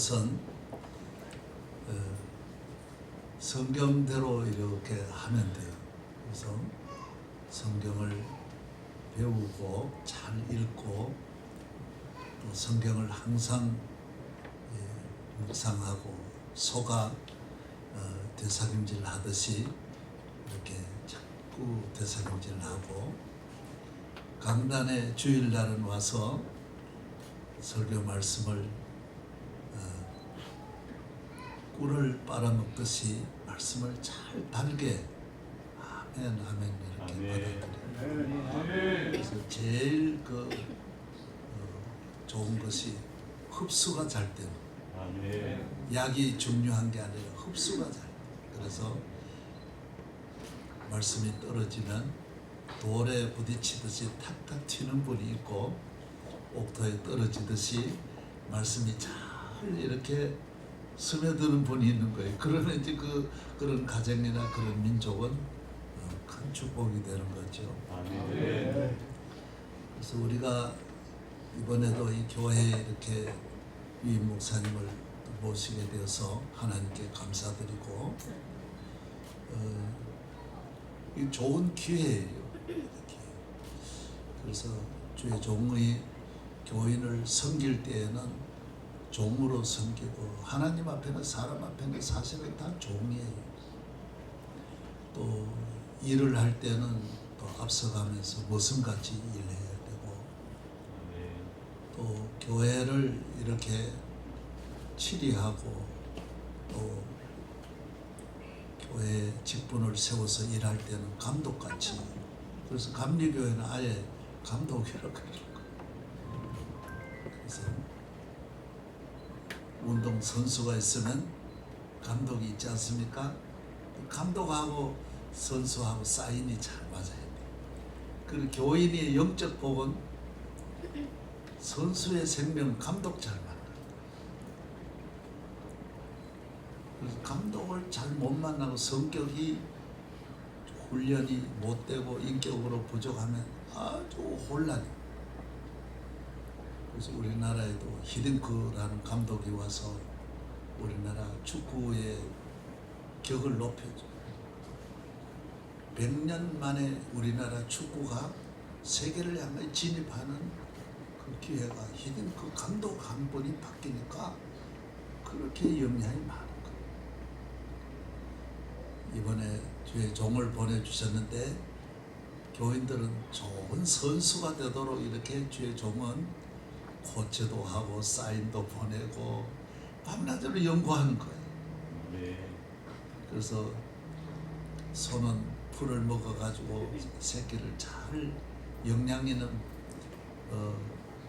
것은 성경대로 이렇게 하면 돼요. 그래서 성경을 배우고 잘 읽고 또 성경을 항상 묵상하고 소가 되살림질 하듯이 이렇게 자꾸 되살림질 하고, 강단에 주일날은 와서 설교 말씀을 꿀을 빨아먹듯이 말씀을 잘 달게 아멘 아멘 이렇게 받아들여요. 그래서 제일 좋은 것이 흡수가 잘 되는, 약이 중요한 게 아니라 흡수가 잘 돼요. 그래서 말씀이 떨어지면 돌에 부딪히듯이 탁탁 튀는 분이 있고, 옥토에 떨어지듯이 말씀이 잘 이렇게 스며드는 분이 있는 거예요. 그러면 이제 그런 가정이나 그런 민족은 큰 축복이 되는 거죠. 그래서 우리가 이번에도 이 교회에 이렇게 이 목사님을 모시게 되어서 하나님께 감사드리고, 이 좋은 기회예요. 이렇게. 그래서 주의 종의 교인을 섬길 때에는 종으로 섬기고, 하나님 앞에는 사람 앞에는 사실은 다 종이에요. 또 일을 할 때는 또 앞서가면서 모성같이 일해야 되고, 또 교회를 이렇게 치리하고 또 교회 직분을 세워서 일할 때는 감독같이, 그래서 감리교회는 아예 감독이라고 그러는 거예요. 그래서 운동 선수가 있으면 감독이 있지 않습니까? 감독하고 선수하고 사인이 잘 맞아야 돼요. 그리고 교인의 영적 복은 선수의 생명 감독 잘 만나요. 그래서 감독을 잘 못 만나고 성격이 훈련이 못 되고 인격으로 부족하면 아주 혼란해요. 그래서 우리나라에도 히딩크라는 감독이 와서 우리나라 축구의 격을 높여줘. 100년 만에 우리나라 축구가 세계를 향해 진입하는 그 기회가 히딩크 감독 한 분이 바뀌니까 그렇게 영향이 많은 거예요. 이번에 주의 종을 보내주셨는데, 교인들은 좋은 선수가 되도록 이렇게 주의 종은 코치도 하고 사인도 보내고 밤낮으로 연구하는 거예요. 그래서 소는 풀을 먹어가지고 새끼를 잘 영양 있는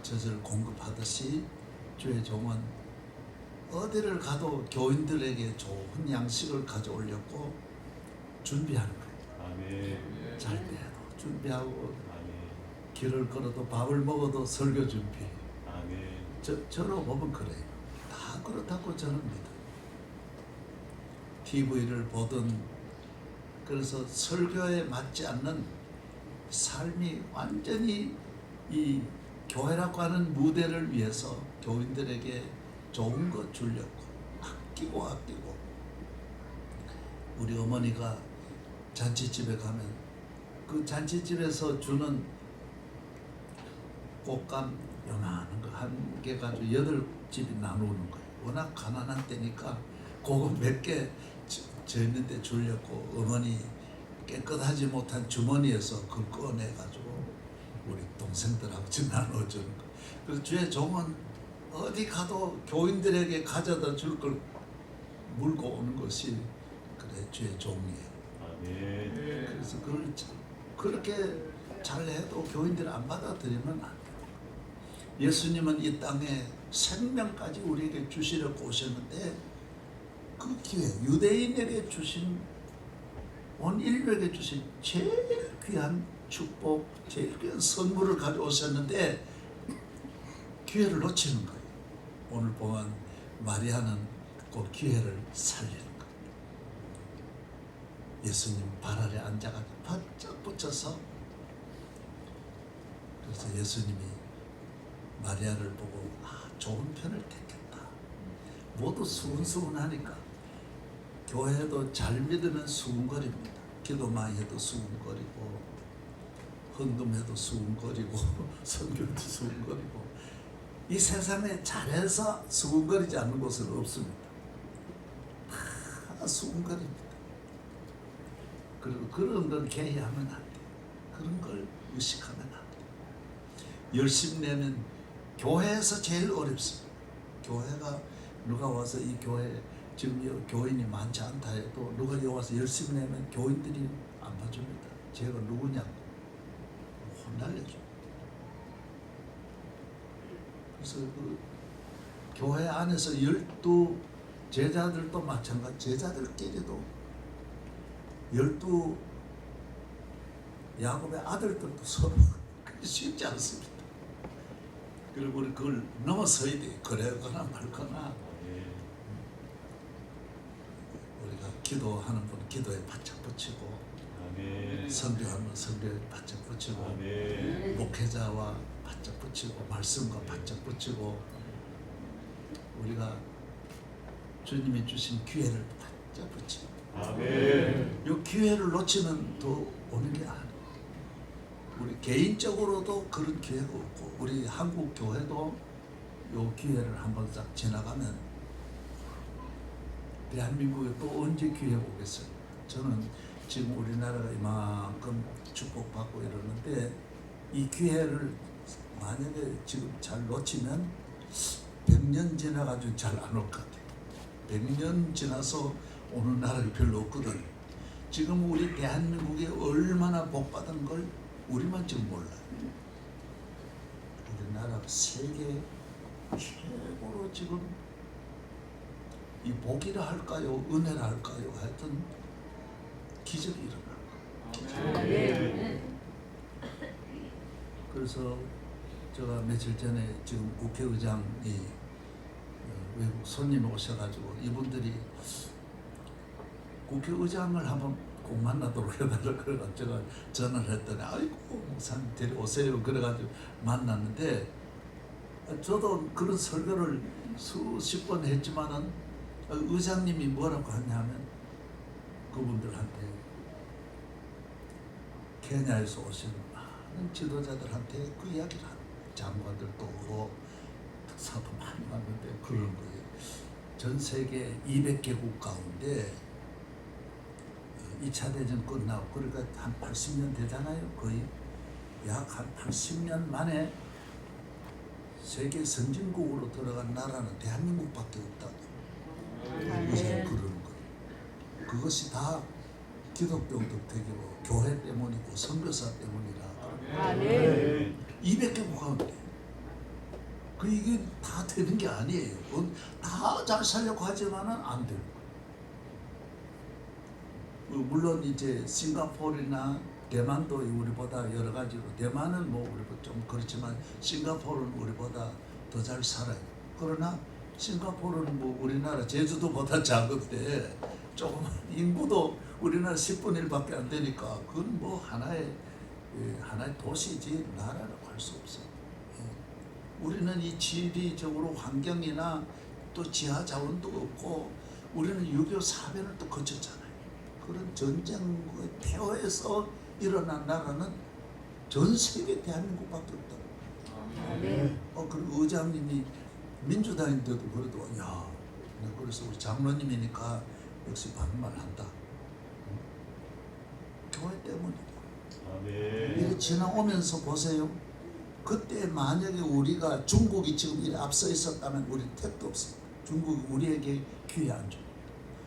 젖을 공급하듯이 주의 종은 어디를 가도 교인들에게 좋은 양식을 가져오려고 준비하는 거예요. 잘 때도 준비하고, 길을 걸어도 밥을 먹어도 설교 준비. 저로 보면 그래요. 다 그렇다고 저는 믿어요. TV를 보든, 그래서 설교에 맞지 않는 삶이 완전히 이 교회라고 하는 무대를 위해서 교인들에게 좋은 거 주려고 아끼고 우리 어머니가 잔치집에 가면 그 잔치집에서 주는 꽃감 요만한 거 한 개 가지고 8집이 나누는 거예요. 워낙 가난한 때니까 그거 몇 개 저 있는데 주려고 어머니 깨끗하지 못한 주머니에서 그걸 꺼내가지고 우리 동생들하고 나눠주는 거. 그래서 주의 종은 어디 가도 교인들에게 가져다 줄 걸 물고 오는 것이 그래 주의 종이에요. 그래서 그걸 그렇게 잘해도 교인들이 안 받아들이면 안 돼요. 예수님은 이 땅에 생명까지 우리에게 주시려고 오셨는데, 그 기회, 유대인에게 주신, 온 인류에게 주신 제일 귀한 축복, 제일 귀한 선물을 가져오셨는데 기회를 놓치는 거예요. 오늘 보면 마리아는 그 기회를 살리는 거예요. 예수님 발 아래 앉아가지고 바짝 붙여서, 그래서 예수님이 마리아를 보고 좋은 편을 택했다. 모두 수근수근하니까 교회도 잘 믿으면 수근거립니다. 기도 많이 해도 수근거리고 헌금해도 수근거리고 선교도 수근거리고 이 세상에 잘해서 수근거리지 않는 곳은 없습니다. 다 수근거립니다. 그리고 그런 걸 개의하면 안 돼. 그런 걸 의식하면 안 돼. 열심 내면 교회에서 제일 어렵습니다. 교회가 누가 와서 이 교회 지금 교인이 많지 않다 해도 누가 여기 와서 열심히 내면 교인들이 안 봐줍니다. 제가 누구냐고 혼날려줘. 그래서 그 교회 안에서 12 제자들도 마찬가지. 제자들끼리도 12 야곱의 아들들도 서로 쉽지 않습니다. 그리고 우리 그걸 넘어서야 돼. 그래거나 말거나 우리가 기도하는 분 기도에 바짝 붙이고 선교하는 선교에 바짝 붙이고 목회자와 바짝 붙이고 말씀과 바짝 붙이고 우리가 주님이 주신 기회를 바짝 붙이고 이 기회를 놓치면 더 오는 게 아니에요. 우리 개인적으로도 그런 기회가 없고 우리 한국 교회도 이 기회를 한번 딱 지나가면 대한민국에 또 언제 기회가 오겠어요. 저는 지금 우리나라가 이만큼 축복받고 이러는데 이 기회를 만약에 지금 잘 놓치면 100년 지나가지고 잘 안 올 것 같아요. 100년 지나서 오는 나라가 별로 없거든. 지금 우리 대한민국이 얼마나 복받은 걸 우리만 지금 몰라요. 우리나라 세계 최고로 지금 이 복이라 할까요? 은혜라 할까요? 하여튼 기적이 일어나는 거예요. 그래서 제가 며칠 전에 지금 국회의장이 외국 손님이 오셔가지고 이분들이 국회의장을 한번 꼭 만나도록 해달라 그래가지고 제가 전화를 했더니 아이고 목사님 데려오세요 그래가지고 만났는데 저도 그런 설교를 수십 번 했지만은 의장님이 뭐라고 하냐면 그분들한테 케냐에서 오신 많은 지도자들한테 그 이야기를 하는 거예요. 장관들도 오고 특사도 많이 왔는데 그런 거예요. 전 세계 200개국 가운데 2차 대전 끝나고 그러니까 한 80년 되잖아요. 거의 약 한 80년 만에 세계 선진국으로 들어간 나라는 대한민국밖에 없다고 요새 그러는 거예요. 그것이 다 기독교 덕택이고 교회 때문이고 선교사 때문이라 200개국 가운데 그 이게 다 되는 게 아니에요. 다 잘 살려고 하지만은 안 돼요. 물론 이제 싱가포르나 대만도 우리보다 여러 가지로 대만은 뭐 우리보다 좀 그렇지만 싱가포르는 우리보다 더 잘 살아요. 그러나 싱가포르는 뭐 우리나라 제주도보다 작은데 조금 인구도 우리나라 10분의 1밖에 안 되니까 그건 뭐 하나의 도시지 나라라고 할 수 없어요. 우리는 이 지리적으로 환경이나 또 지하 자원도 없고 우리는 6.25 사변을 또 거쳤잖아요. 그런 전쟁의 폐허에서 일어난 나라는 전 세계 대한민국밖에 없다고. 그리고 의장님이 민주당인데도 그래도 야, 그래서 우리 장로님이니까 역시 반말한다. 교회 때문이다. 이게 지나오면서 보세요. 그때 만약에 우리가 중국이 지금 이렇게 앞서 있었다면 우리 택도 없습니다. 중국이 우리에게 기회 안 줍니다.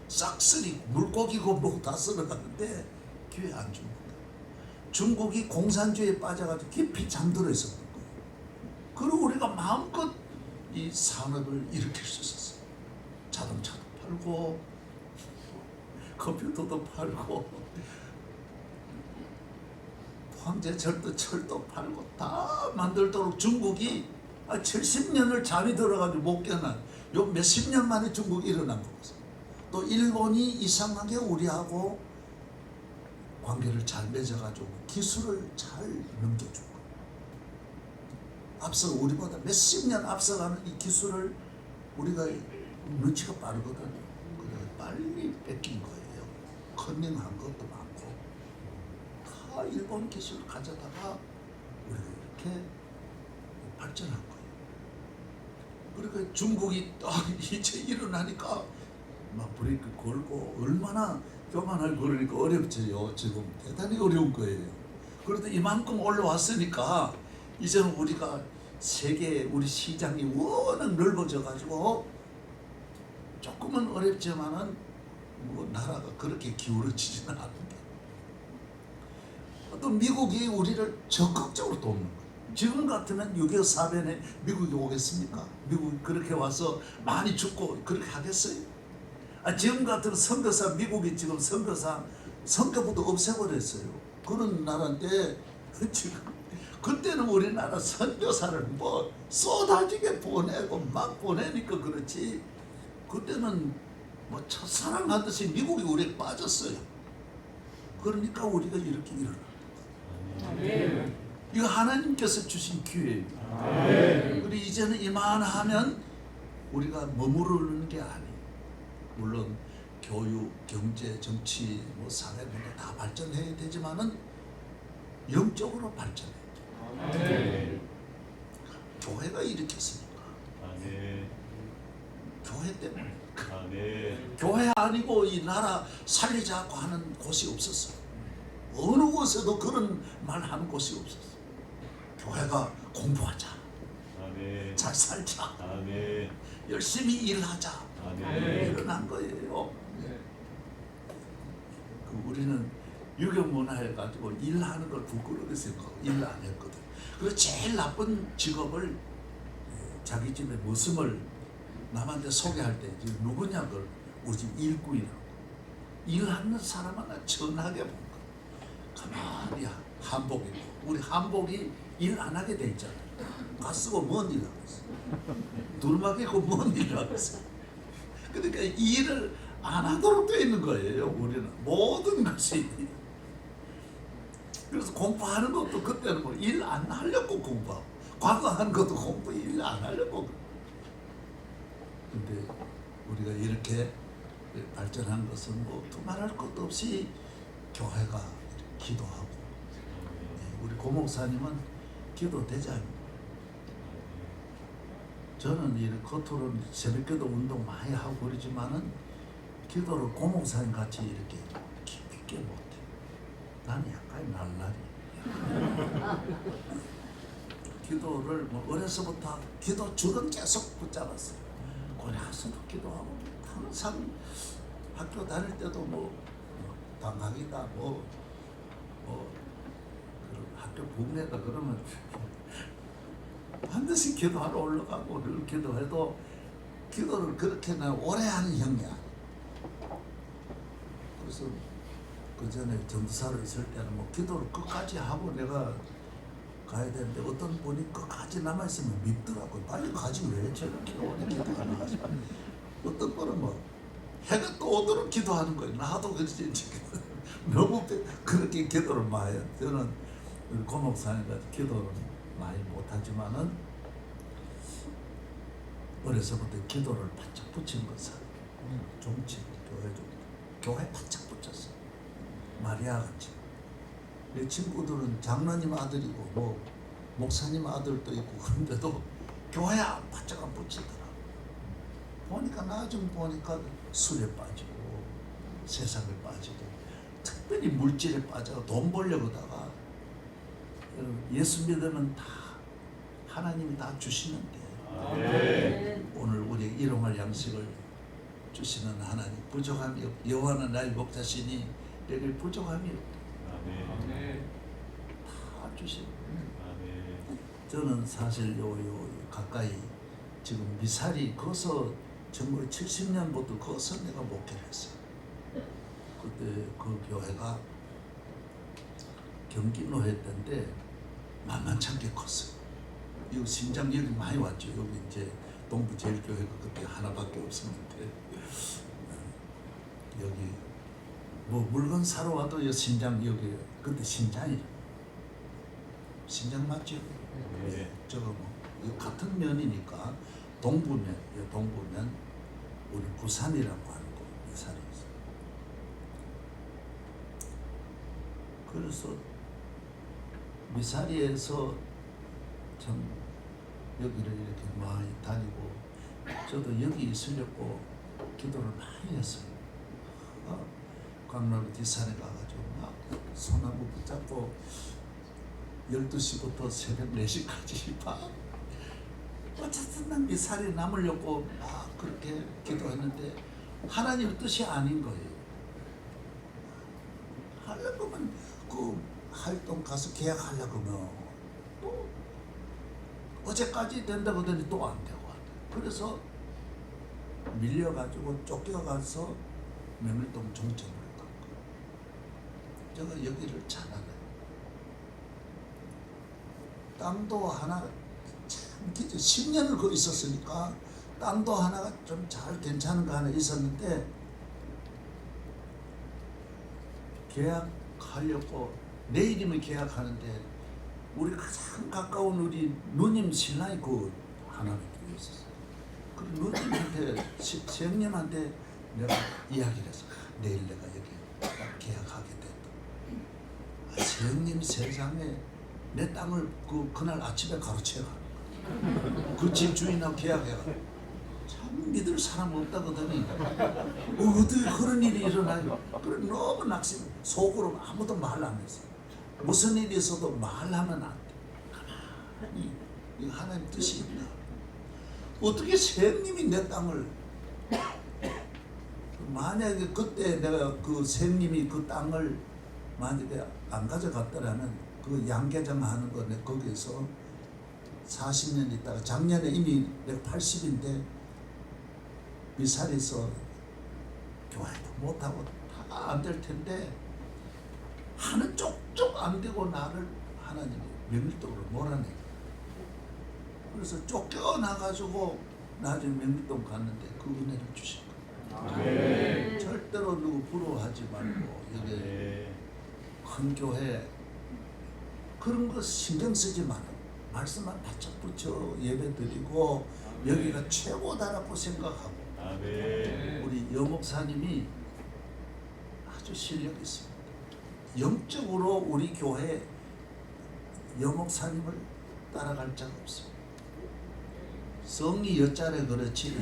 싹쓸이 물고기 곰보고 다 쓸어가는데 기회 안 줍니다. 중국이 공산주의에 빠져가지고 깊이 잠들어 있었던 거예요. 그리고 우리가 마음껏 이 산업을 일으킬 수 있었어요. 자동차도 팔고 컴퓨터도 팔고 황제철도 철도 팔고 다 만들도록 중국이 70년을 잠이 들어가지고 못 깨어난 요 몇십 년 만에 중국이 일어난 거거든요. 또 일본이 이상하게 우리하고 관계를 잘 맺어가지고 기술을 잘 넘겨준 거예요. 앞서 우리보다 몇십 년 앞서가는 이 기술을 우리가 눈치가 빠르거든요. 그래서 빨리 뺏긴 거예요. 컨닝한 것도 많고 다 일본 기술을 가져다가 우리가 이렇게 발전한 거예요. 그러니까 중국이 딱 이제 일어나니까 막 브레이크 걸고 얼마나 교만할 거리니까 어렵지요. 지금 대단히 어려운 거예요. 그래도 이만큼 올라왔으니까 이제는 우리가 세계 우리 시장이 워낙 넓어져 가지고 조금은 어렵지만은 뭐 나라가 그렇게 기울어지지는 않는다. 또 미국이 우리를 적극적으로 돕는 거예요. 지금 같으면 6.25 사변에 미국이 오겠습니까? 미국이 그렇게 와서 많이 죽고 그렇게 하겠어요? 지금 같으면 선교사, 미국이 지금 선교사 선교부도 없애버렸어요. 그런 나라인데 지금 그때는 우리나라 선교사를 뭐 쏟아지게 보내고 막 보내니까 그렇지, 그때는 뭐 첫사랑하듯이 미국이 우리에 빠졌어요. 그러니까 우리가 이렇게 일어나. 이거 하나님께서 주신 기회예요. 그리고 이제는 이만하면 우리가 머무르는 게 아니에요. 물론 교육, 경제, 정치, 뭐 사회 문화 다 발전해야 되지만은 영적으로 발전해야 돼요. 교회가 일으켰으니까. 교회 때문에. 교회 아니고 이 나라 살리자고 하는 곳이 없었어요. 어느 곳에도 그런 말 하는 곳이 없었어요. 교회가 공부하자, 잘 살자, 열심히 일하자, 일어난 거예요. 우리는 유교 문화에 가지고 일하는 걸 부끄럽게 생각하고 일 안 했거든. 그리고 제일 나쁜 직업을 자기 집의 모습을 남한테 소개할 때 누구냐, 그걸 우리 집 일꾼이라고. 일하는 사람 하나 천하게 본 거. 가만히 한복 입고, 우리 한복이 일 안 하게 돼 있잖아요. 가쓰고 뭔 일 하고 있어. 두루마기 입고 뭔 일 하고 있어. 그러니까 일을 안 하도록 되어 있는 거예요. 우리는 모든 것이. 그래서 공부하는 것도 그때는 뭐 일 안 하려고 공부하고, 과거하는 것도 공부 일 안 하려고. 근데 우리가 이렇게 발전한 것은 뭐 두말할 것도 없이 교회가 기도하고, 우리 고목사님은 기도 대장입니다. 저는 이렇게 겉으로는 새벽기도 운동 많이 하고 그러지만은 기도를 고목사님 같이 이렇게 깊이 있게 못해. 나는 약간 날라리. 기도를 뭐 어려서부터 기도 줄은 계속 붙잡았어요. 고려가서도 기도하고, 항상 학교 다닐 때도 뭐 방학이다 학교 부흥회다 그러면 반드시 기도하러 올라가고, 늘 기도해도 기도를 그렇게 난 오래 하는 형이야. 그래서 그 전에 전도사로 있을 때는 뭐 기도를 끝까지 하고 내가 가야 되는데 어떤 분이 끝까지 남아있으면 밉더라고. 빨리 가지 왜 저렇게 오래 기도하나 하지. 어떤 분은 뭐 해가 또 오도록 기도하는 거예요. 나도 그렇지. 너무 그렇게 기도를 많이 해요. 저는 고목사님과 기도를 많이 못하지만은 어려서부터 기도를 바짝 붙인 것은 종치, 교회 바짝 붙였어. 마리아 같이. 내 친구들은 장로님 아들이고 뭐 목사님 아들도 있고 그런데도 교회 바짝 안 붙이더라. 보니까 나중 보니까 술에 빠지고 세상에 빠지고, 특별히 물질에 빠져 돈 벌려고다가. 예수 믿으면 다 하나님이 다 주시는데, 오늘 우리 일용할 양식을 주시는 하나님, 부족함이 없. 여호와는 나의 목자시니 내게 부족함이 없다. 다 주시고. 저는 사실 요 가까이 지금 미사리 거서 1970년부터 거서 내가 목회를 했어요. 그때 그 교회가 경기노회 때인데 만만찮게 컸어요. 이거 신장 여기 많이 왔죠. 여기 이제 동부제일교회가 그때 하나밖에 없었는데, 여기 뭐 물건 사러 와도 이 신장 여기 그때 신장이 신장 맞죠? 저거 뭐 같은 면이니까 동부면 우리 부산이라고 하는 곳 미사리에서. 그래서 미사리에서 참 여기를 이렇게 많이 다니고 저도 여기 있으려고 기도를 많이 했어요. 강남구 뒷산에 가가지고 막 소나무 붙잡고 12시부터 새벽 4시까지 막 어쨌든 난 미사리에 남으려고 막 그렇게 기도했는데 하나님 뜻이 아닌 거예요. 하려면 그 활동 가서 계약하려고 하면 또 어제까지 된다고 하더니 또 안 되고 그래서 밀려가지고 쫓겨가서 명일동 종점으로 간 거예요. 제가 여기를 잘 알아요. 땅도 하나 참 10년을 거기 있었으니까 땅도 하나가 좀 잘 괜찮은 거 하나 있었는데 계약하려고 내일이면 계약하는데 우리 가장 가까운 우리 누님 신랑이 그 하나님 교회에 있었어요. 그 누님한테 세형님한테 내가 이야기를 했어. 내일 내가 여기 딱 계약하게 됐다. 세형님이 세상에 내 땅을 그날 아침에 가로채가 그 집 주인하고 계약해가지고 참 믿을 사람 없다거든요. 어떻게 그런 일이 일어나요? 그래 너무 낙심 속으로 아무도 말 안 했어. 무슨 일이 있어도 말하면 안 돼. 가만히 이거 하나님 뜻이 있나? 어떻게 세님이 내 땅을 만약에 그때 내가 그 세님이 그 땅을 만약에 안 가져갔더라면 그 양계장 하는 거 내가 거기에서 40년 있다가 작년에 이미 내가 80인데 미사리에서 교회도 못하고 다 안 될 텐데 하는 쪽쪽 안 되고 나를 하나님이 명일동으로 몰아내. 그래서 쫓겨나가지고 나중에 명일동 갔는데 그 은혜를 주신 거예요. 절대로 누구 부러워하지 말고 여기 큰 교회 그런 거 신경 쓰지 말고 말씀만 바짝 붙여 예배 드리고 여기가 최고다라고 생각하고 우리 여목사님이 아주 실력 있습니다. 영적으로 우리 교회 여목사님을 따라갈 자가 없어요. 성이 여자래 그렇지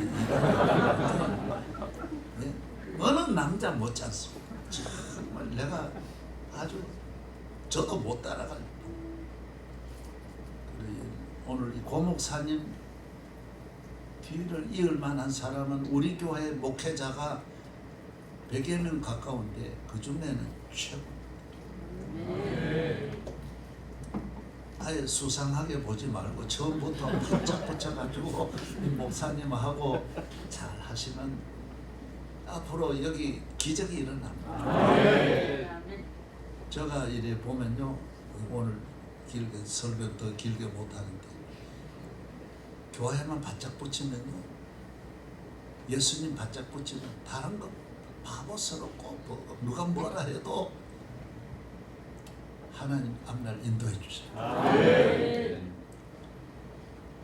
네? 어느 남자 못 찾습니다. 정말 내가 아주 저도 못 따라갈 오늘 이 고목사님 뒤를 이을 만한 사람은 우리 교회 목회자가 100여 명 가까운데 그 중에는 최고. 아예 수상하게 보지 말고 처음부터 바짝 붙여가지고 목사님하고 잘 하시면 앞으로 여기 기적이 일어납니다. 제가 이래 보면요 오늘 길게 설교 더 길게 못하는데 교회만 바짝 붙이면요 예수님 바짝 붙이면 다른 거 바보스럽고 누가 뭐라 해도 하나님 앞날 인도해 주세요.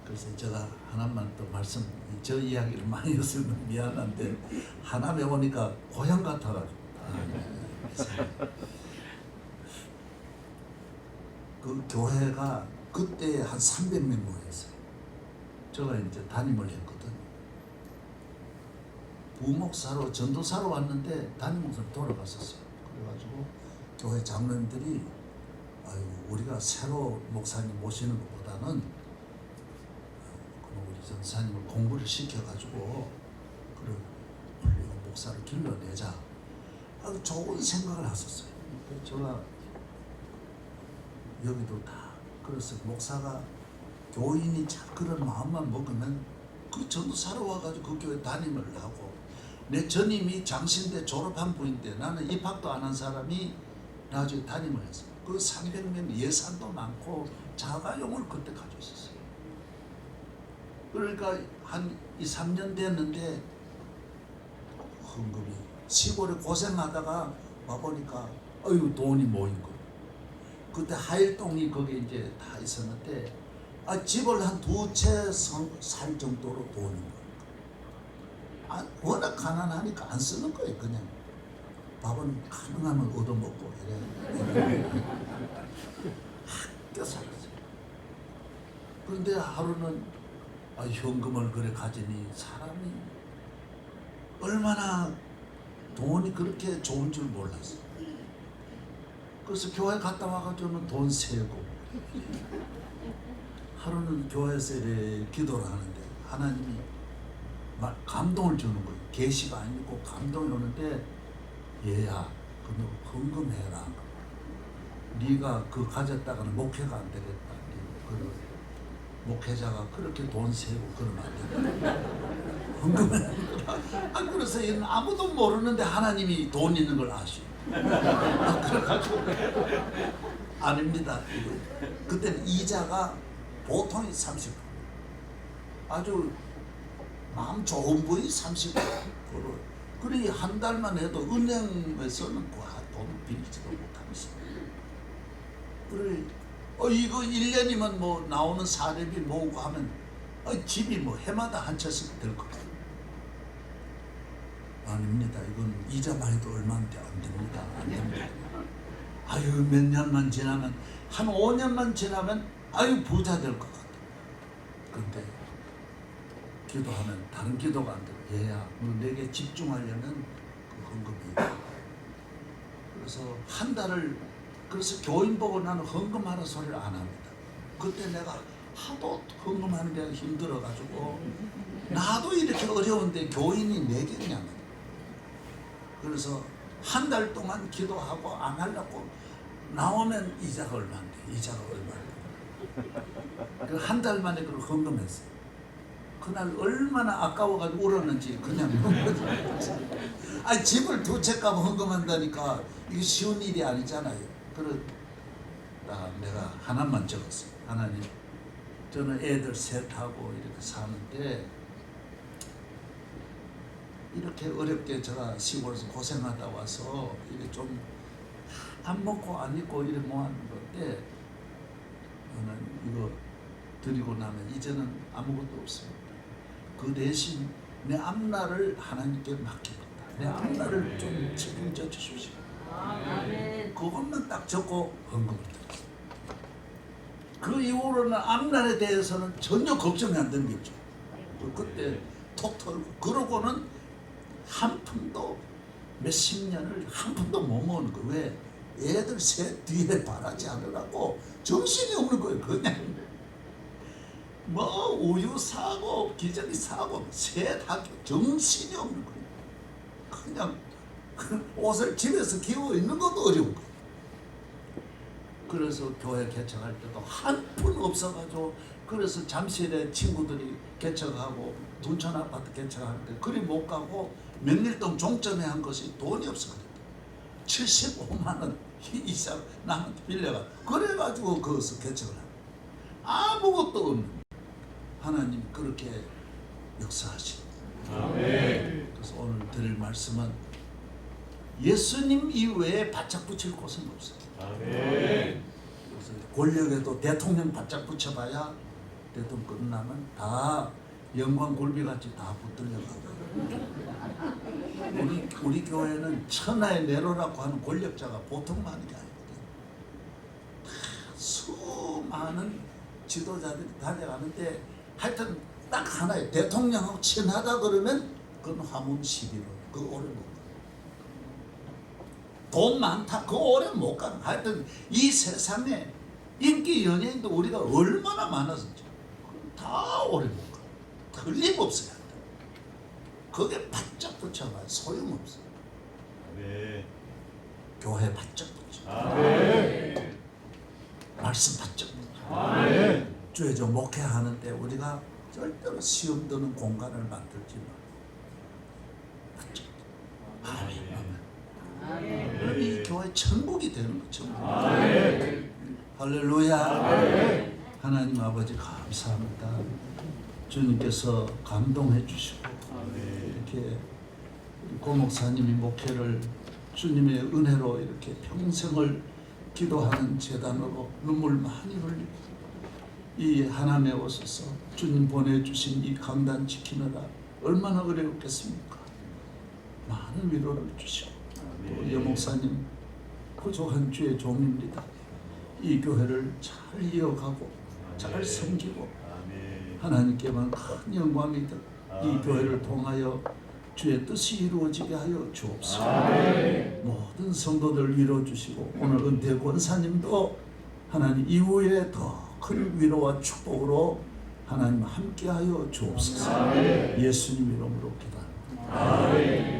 그래서 제가 하나만 또 말씀 저 이야기를 많이 했으면 미안한데 하나 배우니까 고향 같아가지고 그 교회가 그때 한 300명 모였어요. 제가 이제 담임을 했거든요. 부목사로 전도사로 왔는데 담임 목사님 돌아갔었어요. 그래가지고 교회 장로님들이 아유 우리가 새로 목사님 모시는 것보다는 우리 전사님을 공부를 시켜가지고 그런 훌륭한 목사를 길러내자. 아주 좋은 생각을 하셨어요. 제가 여기도 다 그래서 목사가 교인이 참 그런 마음만 먹으면 그 전도사로 와가지고 그 교회 담임을 하고 내 전임이 장신대 졸업한 분인데 나는 입학도 안 한 사람이 나중에 담임을 했어. 그 300명 예산도 많고 자가용을 그때 가지고 있었어요. 그러니까 한 2, 3년 됐는데 헌금이 시골에 고생하다가 와보니까 어휴 돈이 모인 거예요. 그때 하일동이 거기 이제 다 있었는데 집을 한 2채 살 정도로 돈인 거예요. 워낙 가난하니까 안 쓰는 거예요. 그냥 밥은 가능하면 얻어먹고 이래. 아껴 살았어요. 그런데 하루는 현금을 그래 가지니 사람이 얼마나 돈이 그렇게 좋은 줄 몰랐어요. 그래서 교회 갔다 와가지고는 돈 세고, 하루는 교회에서 이렇게 기도를 하는데 하나님이 막 감동을 주는 거예요. 계시가 아니고 감동이 오는데, 얘야, 너 헌금해라. 네가 그 가졌다가는 목회가 안 되겠다. 그 목회자가 그렇게 돈 세고 그러면 안 된다. 헌금하는 거라. 그래서 얘는 아무도 모르는데 하나님이 돈 있는 걸 아시오. 그래가지고 아닙니다. 그때는 이자가 보통이 30%. 아주 마음 좋은 분이 30%. 그래 한 달만 해도 은행에서는 돈을 빌리지도 못하면서. 그래 이거 1년이면 뭐 나오는 사례비 모으고 하면 집이 뭐 해마다 한 채씩 될 것 같아요. 아닙니다. 이건 이자만 해도 얼마인데 안 됩니다. 안 됩니다. 몇 년만 지나면, 한 5년만 지나면 부자 될 것 같아. 그런데 기도하면 다른 기도가 안 돼. 얘야, 너 내게 집중하려면 그 헌금이. 그래서 한 달을, 그래서 교인 보고 나는 헌금하는 소리를 안 합니다. 그때 내가 하도 헌금하는 게 힘들어가지고, 나도 이렇게 어려운데 교인이 내겠냐면. 그래서 한 달 동안 기도하고 안 하려고 나오면 이자가 얼마인데, 이자가 얼마인데. 그 한 달 만에 그걸 헌금했어요. 그날 얼마나 아까워가지고 울었는지 그냥 헌금했어요. 집을 2채 값 헌금한다니까 이게 쉬운 일이 아니잖아요. 그러다 내가 하나만 적었어요. 하나님, 저는 애들 셋하고 이렇게 사는데 이렇게 어렵게 제가 시골에서 고생하다 와서 이게 좀 안 먹고 안 입고 이렇게 모아는 건데, 저는 이거 드리고 나면 이제는 아무것도 없습니다. 그 대신 내 앞날을 하나님께 맡깁니다. 내 앞날을 좀 책임져 주십시오. 그것만 딱 적고 헌금을 드렸어요. 그 이후로는 앞날에 대해서는 전혀 걱정이 안 되겠죠. 그때 톡 털고, 그러고는 한 푼도 몇십 년을 한 푼도 못 먹는 거예요. 왜? 애들 셋 뒤에 바라지 않으라고 정신이 없는 거예요. 그냥 뭐 우유 사고 기저귀 사고 셋 하기 정신이 없는 거예요. 그냥 옷을 집에서 기워 입는 것도 어려운 거예요. 그래서 교회 개척할 때도 한 푼 없어가지고, 그래서 잠실에 친구들이 개척하고 둔천 아파트 개척하는데 그리 못 가고 명일동 종점에 한 것이 돈이 없었거든요. 75만 원 이상 남한테 빌려가, 그래가지고 거기서 개척을 하고, 아무것도 없는 하나님 그렇게 역사하시고. 그래서 오늘 드릴 말씀은 예수님 이외에 바짝 붙일 곳은 없어요. 그래서 권력에도 대통령 바짝 붙여봐야 대통령 끝나면 다 영광 굴비같이 다 붙들려가고. 우리 교회는 천하의 네로라고 하는 권력자가 보통 많은 게 아니거든. 수많은 지도자들이 다녀가는데 하여튼 딱 하나예요. 대통령하고 친하다 그러면 그건 화문 11호. 그 오래 못 가. 돈 많다. 그 오래 못 가. 하여튼 이 세상에 인기 연예인도 우리가 얼마나 많았는지 다 오래 못 가. 틀림없어요. 그게 바짝 붙여봐야 소용없어요. 교회 바짝 붙여. 말씀 바짝 붙여. 주의 목회하는데 우리가 절대로 시험 드는 공간을 만들지 마. 바짝. 아멘. 이 교회 천국이 되는 거죠. 할렐루야. 하나님 아버지 감사합니다. 주님께서 감동해 주시고 이렇게 고 목사님이 목회를 주님의 은혜로 이렇게 평생을 기도하는 제단으로 눈물 많이 흘리고 이 하나님에 오셔서 주님 보내주신 이 강단 지키느라 얼마나 어려웠겠습니까? 많은 위로를 주시고 또 여목사님 부족한 주의 종입니다. 이 교회를 잘 이어가고 잘 섬기고 하나님께만 큰 영광이 들 이 교회를 통하여 주의 뜻이 이루어지게 하여 주옵소서. 모든 성도들 위로 주시고 오늘 은퇴 권사님도 하나님 이후에 더 큰 위로와 축복으로 하나님 함께하여 주옵소서. 예수님 이름으로 기도합니다.